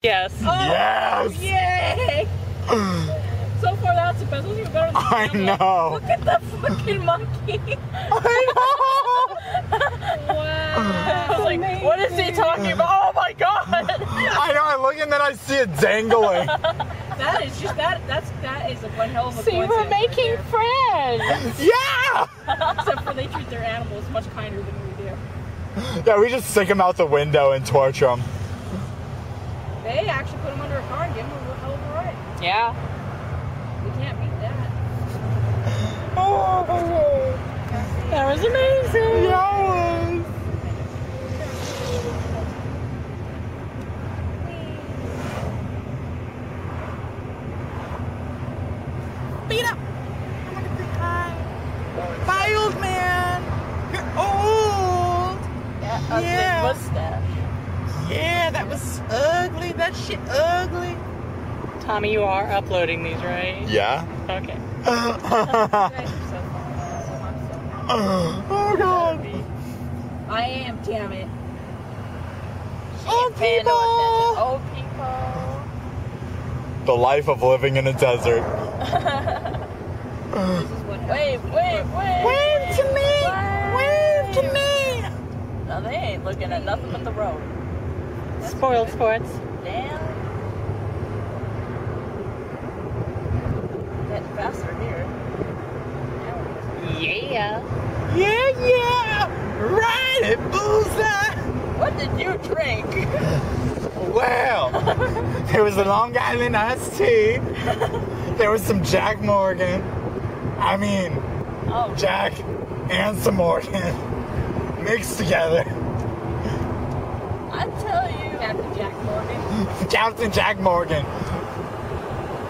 Yes. Oh, Yes! Yay! So far, that's the best. That's even better than the I animal. know. Look at the fucking monkey. I Wow. Like, what is he talking about? Oh my god! know. I know. I look and then I see it dangling. That is just that is a one hell of a See, we're coincidence making right friends. Yeah! there. Except for they treat their animals much kinder than we do. Yeah, we just stick them out the window and torture them. They actually put them under a car and give them a hell of a ride. Yeah. We can't beat that. Oh, That was amazing. yeah. Beat up. I'm gonna say hi. Bye, old man. You're old. Yeah. Mustache. Yeah, that was ugly. That shit ugly. Tommy, you are uploading these, right? Yeah. Okay. You guys are so fun. So I'm so happy. Oh, God. I am, damn it. Old Paying no people. attention. Old people. The life of living in a desert. This is what Wait. Wave to me. Wave to me. No, they ain't looking at nothing but the road. Spoiled sports. Damn. Getting faster here. Yeah. Yeah. Right it, bullseye. What did you drink? Well, there was a Long Island iced tea. There was some Jack Morgan. I mean, Oh, Jack and some Morgan mixed together. I tell you. Captain Jack Morgan. Captain Jack Morgan.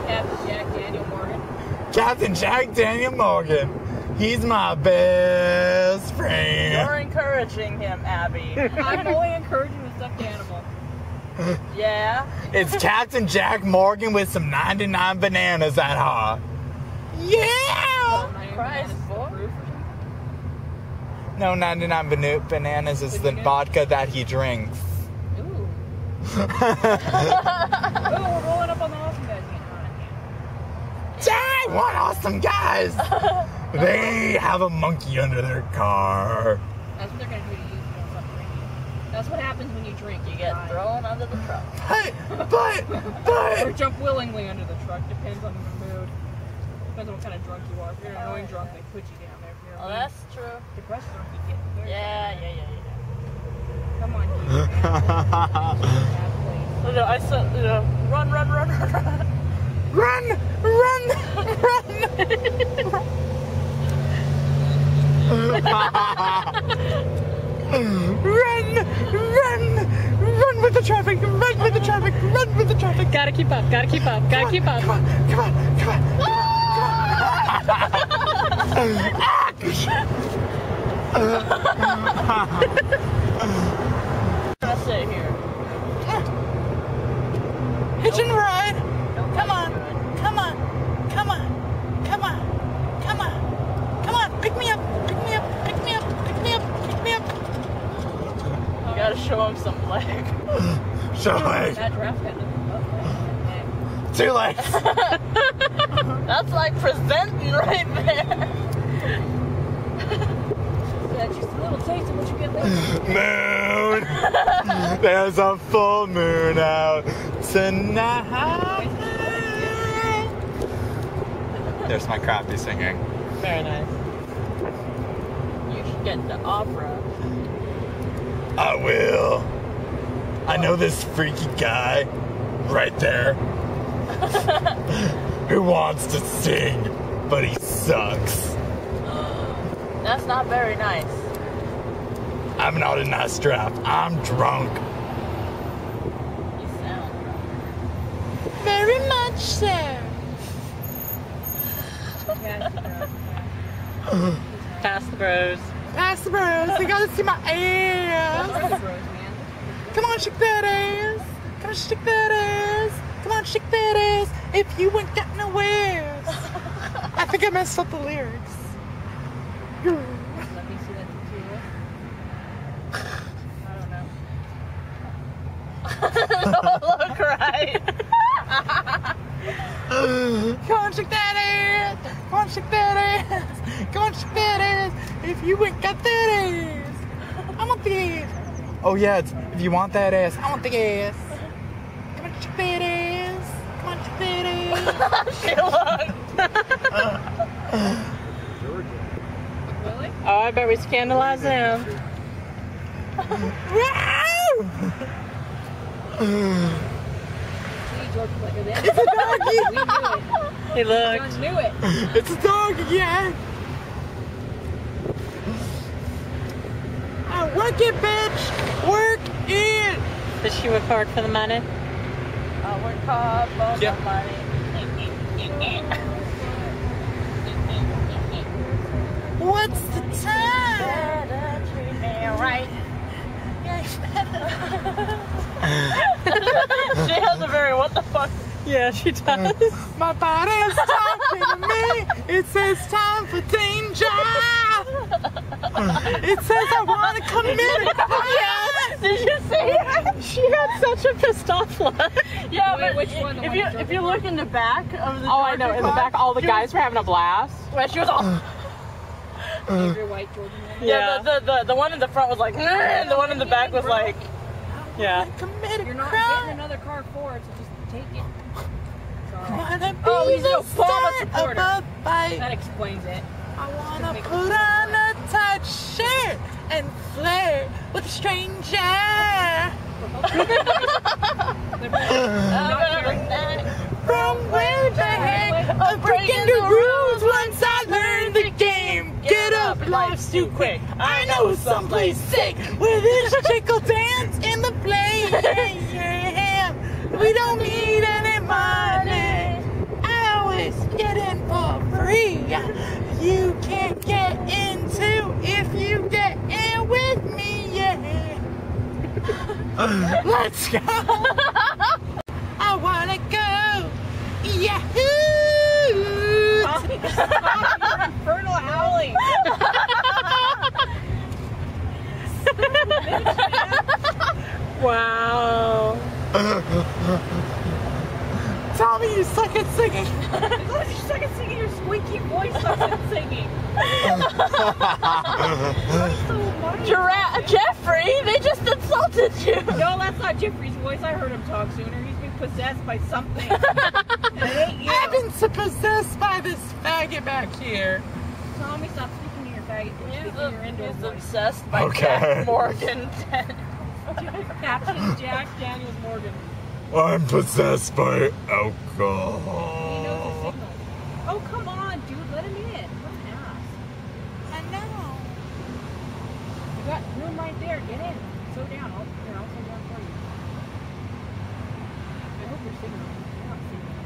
Captain Jack Daniel Morgan. Captain Jack Daniel Morgan. He's my best friend. You're encouraging him, Abby. I'm only encouraging the stuffed animal. Yeah. It's Captain Jack Morgan with some 99 bananas at heart. Yeah! Prize for? No, 99 bananas is the vodka that he drinks. Ooh. Ooh, we're rolling up on the awesome guys again. Dang, what awesome guys! They have a monkey under their car. That's what they're gonna do to you if you don't stop drinking. That's what happens when you drink. You get thrown under the truck. Or jump willingly under the truck. Depends on the mood. Depends on what kind of drunk you are. If you're an annoying drunk, they put you down there. If you're Oh, a that's true. depressed drunk, you get very Yeah. Come on, you. Look, I said, run. Run! Run! Run with the traffic! Run with the traffic! Run with the traffic! Gotta keep up. Come on. Gonna sit here. Hitch and ride. Come on. Pick me up. You gotta show him some leg. Show leg. That draft got nothing but 2 legs. That's like presenting right there. That's just a little taste of what you get later. Moon. There's a full moon out tonight. There's my crappy singing. Very nice. You should get the opera. I will. I know this freaky guy right there who wants to sing, but he sucks. That's not very nice. I'm not in that strap. I'm drunk. You sound drunk. Very much so. Yeah, it's a Pass the bros. Pass the bros. They gotta see my ass. draft. Bros, man. Come on, shake that ass. Come on, shake that ass. Come on, shake that ass. If you ain't got no ass. I think I messed up the lyrics. Let me see that tutorial. I don't know. Look right. Come on, shake that ass. Come on, shake that ass. Come on, shake that ass. If you ain't got that ass, I want the ass. Oh yeah, it's, if you want that ass, I want the ass. Come on, shake that ass. Come on, shake that ass. She looked. Really? Oh, I bet we scandalized them. See, George was like, It's a doggy. we knew it. He looked. John knew it. It's a dog again. I work it, bitch. Work it. Did she work hard for the money? We're called for Yep. the money. What's the time? Better treat me right. She has a very what the fuck. Yeah, she does. My body's talking to me. It says time for danger. It says I want to commit it. Yeah. Did you see? She had such a pissed off look. Yeah, Wait, but which one? The one that if you look in the back of the Oh, I know. In the back, all the guys were having a blast. well, she was all Your white Jordan. yeah. The one in the front was like, "Nah," and the one in the back was like, yeah. Commit a You're not getting crime. another car for it, so just take it. Sorry. Wanna be Oh, he's the a Obama start supporter. of a fight. That explains it. I wanna put on a tight shirt and flirt with a stranger. From where the heck I'm breaking the rules once I learn the game. Get up, life's too quick. I know someplace sick where this chick will dance in the play. Yeah. We don't need any money. I always get in for free. You can't get into if you get in with me. Yeah. Let's go. I wanna go. Yahoo! Infernal howling. Wow. Tommy, you suck at singing. Because you suck at singing, your squeaky voice sucks at singing. Jeffrey, they just insulted you. No, that's not Jeffrey's voice. I heard him talk sooner. He's been possessed by something. And it ain't you. I've been so possessed by this faggot back here. Tommy, stop speaking to your faggot. You're speaking to your indoor He's voice. obsessed by Okay. Jack Morgan. Captain Jack Daniels Morgan. I'm possessed by He alcohol. knows the signal. Oh, come on, dude. Let him in. What an ass. I know. You got room right there. Get in. Slow down. I'll slow down for you. I hope you're signaling. You're not signaling.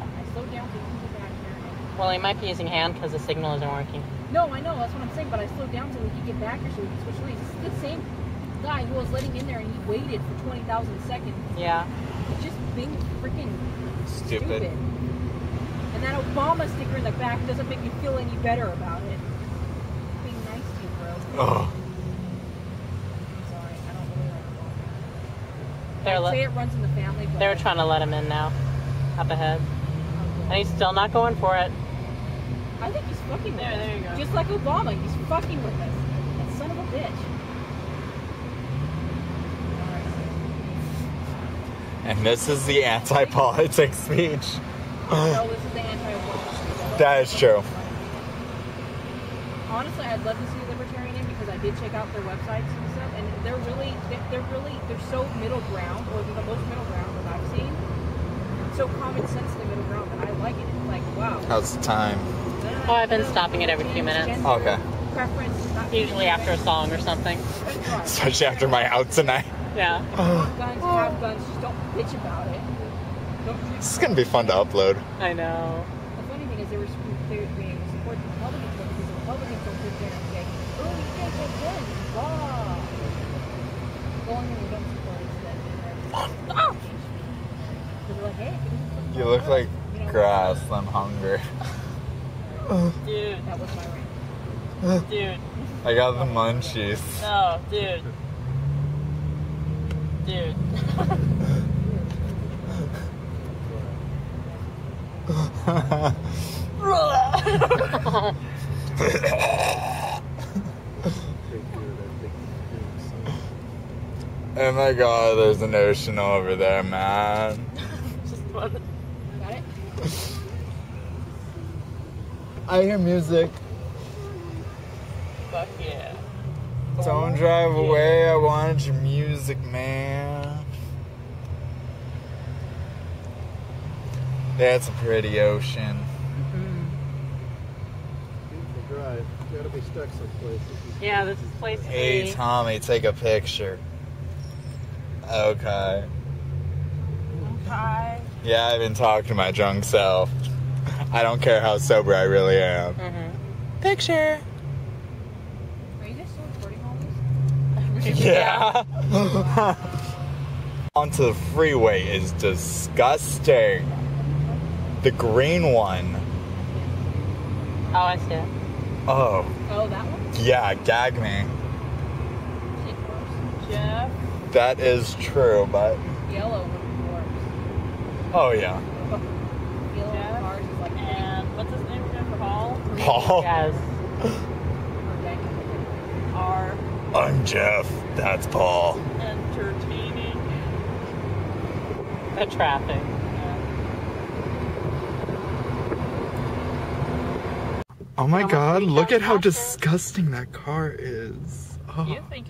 I slowed down so you can get back here. Well, he might be using hand because the signal isn't working. No, I know. That's what I'm saying. But I slowed down so we could get back here so we can switch lanes. This is the same guy who was letting in there and he waited for 20,000 seconds. Yeah. It's just being freaking Stupid. And that Obama sticker in the back doesn't make you feel any better about it. Being nice to you, bro. Oh, I'm sorry. I don't really like Obama. They're I'd say it runs in the family, but they were trying to let him in now. Up ahead. And he's still not going for it. I think he's fucking with us. There you go. Just like Obama, he's fucking with us. That son of a bitch. and this is the anti-politics speech. No, this is the anti-Obama. That is true. Honestly, I'd love to see Libertarian in because I did check out their websites and stuff, and they're so middle ground, or the most middle ground that I've seen. So common sense in the middle ground that I like it. It's like, wow. How's the time? Oh, I've been stopping it every few minutes. Okay. Preference, not Usually after a song or something. Especially after my out tonight. Yeah. Guns, have guns, just don't bitch about it. Don't treat This is gonna be fun to upload. I know. The funny thing is they support the Republicans because the Republicans don't sit there and say, oh, you can't get guns, blah. Go on here and don't support it instead. Because they're like, hey, You look like grass. I'm hungry. Dude, that was my rant. dude. I got the munchies. No, dude. Dude. Oh my god, there's an ocean over there, man. Got it? I hear music. Fuck yeah. Don't drive away, I want your music, man. That's a pretty ocean. Beautiful drive. You gotta be stuck someplace. Yeah, this is place Hey, three. Tommy, take a picture. Okay. Hi. Yeah, I've been talking to my drunk self. I don't care how sober I really am. Picture. Are you guys still recording all this? Yeah. Onto the freeway is disgusting. The green one. Oh, I see it. Oh, Oh, that one? yeah, gag me. Shit worse. Jeff. That is true, but Yellow would be worse. oh yeah. Yellow Yeah. cars is like And what's his name again? Paul? Paul. Yes. Are I'm Jeff. That's Paul. entertaining. The traffic. Oh my You know how much god, we look got at how faster? disgusting that car is. Oh. You think